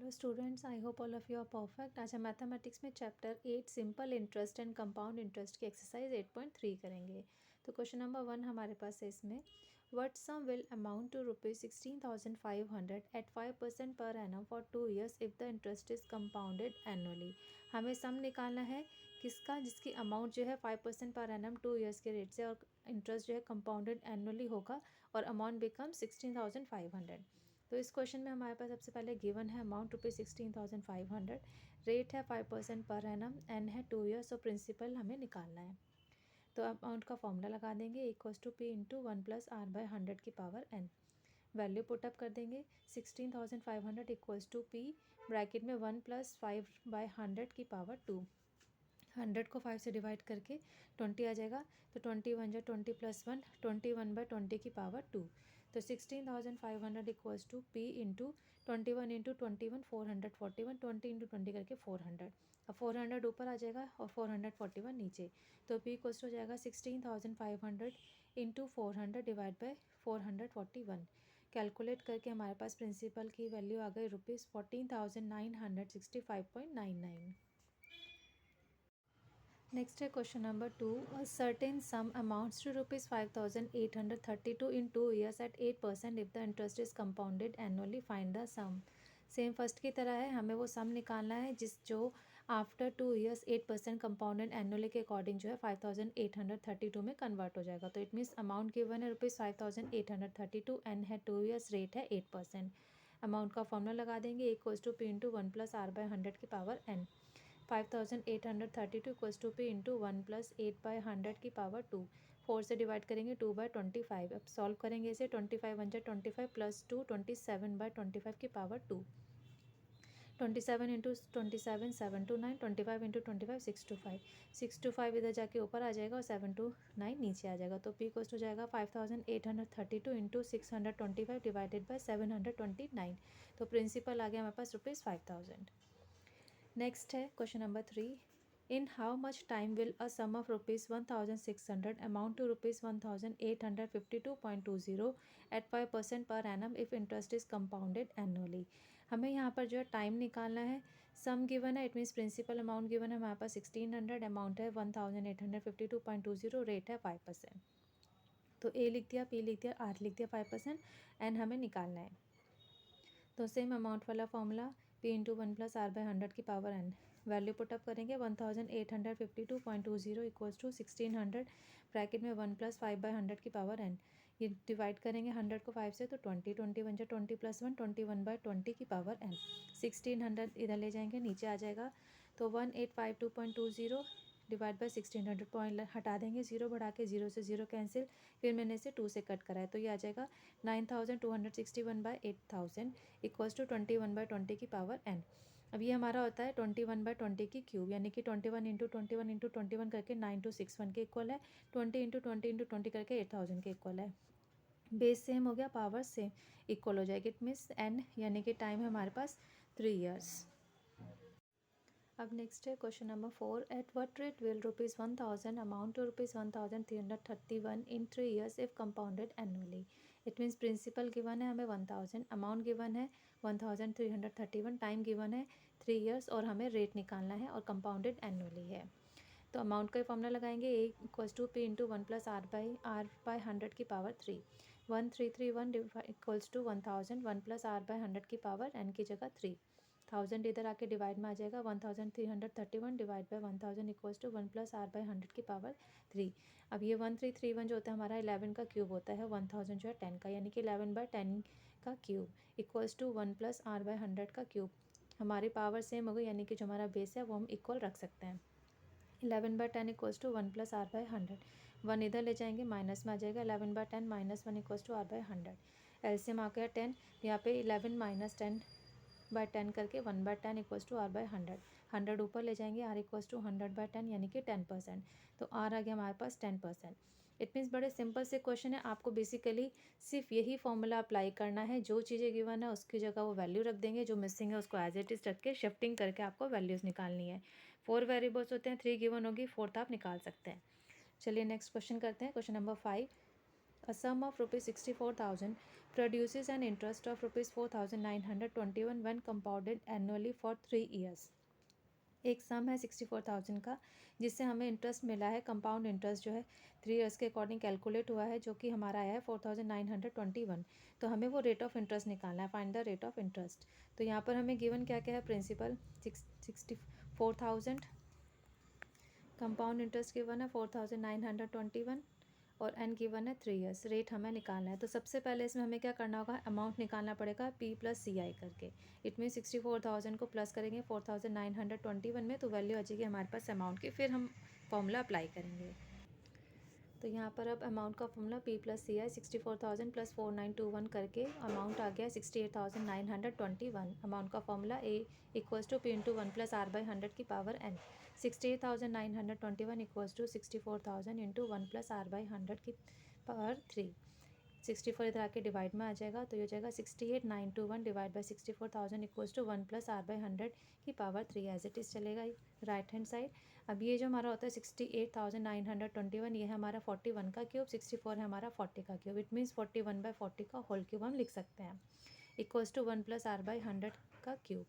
Hello students, I hope all of you are perfect. आज हम mathematics में chapter 8 simple interest and compound interest की exercise 8.3 करेंगे। तो क्वेश्चन नंबर 1 हमारे पास है इसमें, what sum will amount to ₹16,500 at 5% per annum for 2 years if the interest is compounded annually. हमें सम निकालना है किसका, जिसकी अमाउंट जो है 5% पर एनम 2 ईयर्स के रेट से और इंटरेस्ट जो है कंपाउंडेड एनुअली होगा और अमाउंट बिकम 16,500। तो इस क्वेश्चन में हमारे पास सबसे पहले गिवन है अमाउंट ₹16,500, रेट है 5% पर एनम, एन है 2 ईयर्स और प्रिंसिपल हमें निकालना है। तो अमाउंट का फॉर्मूला लगा देंगे, equals to P into 1+r/100 की पावर n। वैल्यू पुटअप कर देंगे, 16,500 इक्वल्स टू पी ब्रैकेट में 1+5/100 की पावर 2। 100 को 5 से डिवाइड करके 20 आ जाएगा, तो 21 जो 20 + 1 21/20 की पावर 2। तो 16,500 equals to P into 21 into 21 441, 20 into 20 करके 400। अब 400 ऊपर आ जाएगा और 441 नीचे, तो पी इक्वल्स हो जाएगा 16,500 इंटू 400 डिवाइड बाई 441। कैलकुलेट करके हमारे पास प्रिंसिपल की वैल्यू आ गई ₹14,965.99। नेक्स्ट है question number 2, a certain sum amounts to ₹5,832 in 2 years at 8% if the interest is compounded annually, find the sum. Same first की तरह है, हमें वो सम निकालना है जो आफ्टर 2 ईयर्स 8% कंपाउंडेड एनुअली के अकॉर्डिंग जो है 5,832 में कन्वर्ट हो जाएगा। तो इट मीन्स अमाउंट गिवन है ₹5,832, एन है 2 ईयर्स, रेट है 8%। अमाउंट का फॉर्मूला लगा देंगे, equals to P into 1+r/100 की power n। 5,832 equals to P into 1+8/100 की पावर 2। 4 से डिवाइड करेंगे 2/25। अब सॉल्व करेंगे इसे, 25 1 25 प्लस 2 27/25 की power 2। 27 into 27 7 to 9, 25 into 25 6 to 5। 6 to 5 इधर जाके ऊपर आ जाएगा और 7 to 9 नीचे आ जाएगा। तो पी कोस्ट हो जाएगा 5,832 इंटू 625 डिवाइडेड बाई 729। तो प्रिंसिपल आ गया हमारे पास ₹5,000। नेक्स्ट है question number 3, in how much time will a sum of ₹1,600 amount to ₹1,852.20 at 5% per annum if interest is compounded annually. हमें यहाँ पर जो है टाइम निकालना है। सम गिवन है, it means principal amount given है हमारे पास 1600, अमाउंट है 1,852.20, रेट है 5%। तो ए लिख दिया, पी लिख दिया, आर लिख दिया 5%, एन हमें निकालना है। तो सेम अमाउंट वाला फॉर्मूला, पी इंटू 1+r/100 की पावर n। वैल्यू पुटअप करेंगे, 1,852.20 इक्वल्स टू 1600 ब्रैकेट में 1+5/100 की पावर n। ये डिवाइड करेंगे 100 को 5 से, तो 20 21 जो 20 + 1 21/20 की पावर n। 1600 इधर ले जाएंगे, नीचे आ जाएगा, तो 1,852.20 डिवाइड बाई 1600, पॉइंट हटा देंगे, 0 बढ़ा के 0 से 0 कैंसिल, फिर मैंने इसे 2 से कट करा है, तो ये आ जाएगा 9,261/8000 इक्वल्स टू 21/20 की पावर n। अब ये हमारा होता है 21/20 की क्यूब, यानी कि 21 इंटू 21 इंटू 21 करके 9261 के इक्वल है, 20 इंटू 20 इंटू 20 करके 8000 के इक्वल है। बेस सेम हो गया, पावर सेम इक्वल हो जाएगी, इट मीन्स n यानी कि टाइम है हमारे पास 3 ईयर्स। अब नेक्स्ट है question number 4, at what rate will ₹1,000 amount to ₹1,331 in 3 years if compounded annually. It means principal given है हमें 1,000, अमाउंट गिवन है 1,331, टाइम गिवन है 3 ईयर्स और हमें रेट निकालना है और कंपाउंडेड एनुअली है। तो अमाउंट का फॉर्मूला लगाएंगे, A equals to P into 1+r/100 की पावर 3। 1331 इक्वल्स टू 1,000, 1+r/100 की पावर n की जगह 3। 1000 इधर आके डिवाइड में आ जाएगा, 1,331 divide by 1,000 equals to 1+r/100 की पावर 3। अब ये 1331 जो होता है हमारा 11 का क्यूब होता है, 1000 जो है 10 का, यानी कि 11/10 का क्यूब इक्वल्स टू 1+r/100 का क्यूब। हमारी पावर सेम हो गई, यानी कि जो हमारा बेस है वो हम इक्वल रख सकते हैं। 11/10 इक्वल्स टू 1+r/100, 1 इधर ले जाएंगे, माइनस में आ जाएगा, 11/10 - 1 इक्वल्स टू r/100। एलसीएम आ गया 10, यहाँ पे 11 - 10/10 करके 1/10 इक्वल्स टू r/100। 100 ऊपर ले जाएंगे, r इक्वल्स टू 100/10 यानी कि 10%, तो r आ गया हमारे पास 10%। इट मीन्स बड़े सिंपल से क्वेश्चन है, आपको बेसिकली सिर्फ यही फॉर्मूला अप्लाई करना है, जो चीज़ें गिवन है उसकी जगह वो वैल्यू रख देंगे, जो मिसिंग है उसको एज इट इज़ रख के शिफ्टिंग करके आपको वैल्यूज़ निकालनी है। 4 वेरिएबल्स होते हैं, 3 गिवन होगी, 4th आप निकाल सकते हैं। चलिए नेक्स्ट क्वेश्चन करते हैं, question number 5, A sum of ₹64,000 produces an interest of ₹4,921 when compounded annually for 3 years. एक सम है 64,000 का जिससे हमें इंटरेस्ट मिला है, कंपाउंड इंटरेस्ट जो है 3 ईयर्स के अकॉर्डिंग कैलकुलेट हुआ है, जो कि हमारा आया है 4,921। तो हमें वो रेट ऑफ इंटरेस्ट निकालना है, find the rate of interest. तो यहाँ पर हमें गिवन क्या क्या है, प्रिंसिपल 64,000, कंपाउंड इंटरेस्ट गिवन है 4,921 और एन गिवन है 3 ईयर्स। रेट हमें निकालना है। तो सबसे पहले इसमें हमें क्या करना होगा, अमाउंट निकालना पड़ेगा P + CI करके। इट मीन 64,000 को प्लस करेंगे 4,921 में, तो वैल्यू आ जाएगी हमारे पास अमाउंट की। फिर हम फॉर्मूला अप्लाई करेंगे। तो यहाँ पर अब अमाउंट का फॉर्मूला P + CI 64,000 + 4,921 करके अमाउंट आ गया 68,921। अमाउंट का फॉर्मूला A = P × 1 + R/100 की पावर n। 68,921 = 64,000 × 1 + R/100 की पावर 3। 64 इधर आके डिवाइड में आ जाएगा, तो ये हो जाएगा 68,921 डिवाइड बाई 64,000 = 1 + R/100 की पावर 3। एज इट इज़ चलेगा राइट हैंड साइड। अब ये जो हमारा होता है 68,921, ये है हमारा 41 का क्यूब, 64 है हमारा 40 का क्यूब। इट मीन्स 41/40 का होल क्यूब हम लिख सकते हैं, = 1 + R/100 का क्यूब।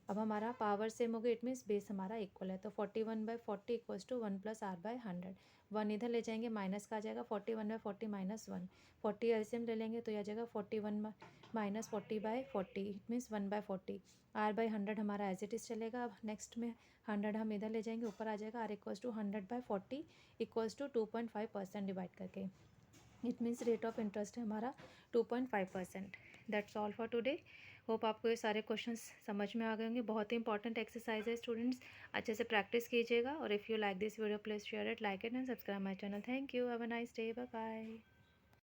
अब हमारा पावर सेम हो गया, इट मीन्स बेस हमारा इक्वल है। तो 41/40 = 1 + R/100। 1 इधर ले जाएंगे, माइनस का आ जाएगा 41/40 - 1। 40 एलसीएम ले लेंगे तो यह आ जाएगा 41 - 40/40, इट मीन्स 1/40। R/100 हमारा एज इट इज़ चलेगा। अब नेक्स्ट में 100 हम इधर ले जाएंगे, ऊपर आ जाएगा R = 100/40 = 2.5% डिवाइड करके। It means rate of interest है हमारा 2.5%। That's all for today. Hope आपको ये सारे क्वेश्चंस समझ में आ गए होंगे। बहुत ही इंपॉर्टेंट एक्सरसाइज है स्टूडेंट्स, अच्छे से प्रैक्टिस कीजिएगा। और if you like this video please share it, like it and subscribe my channel. Thank you, have a nice day, bye bye.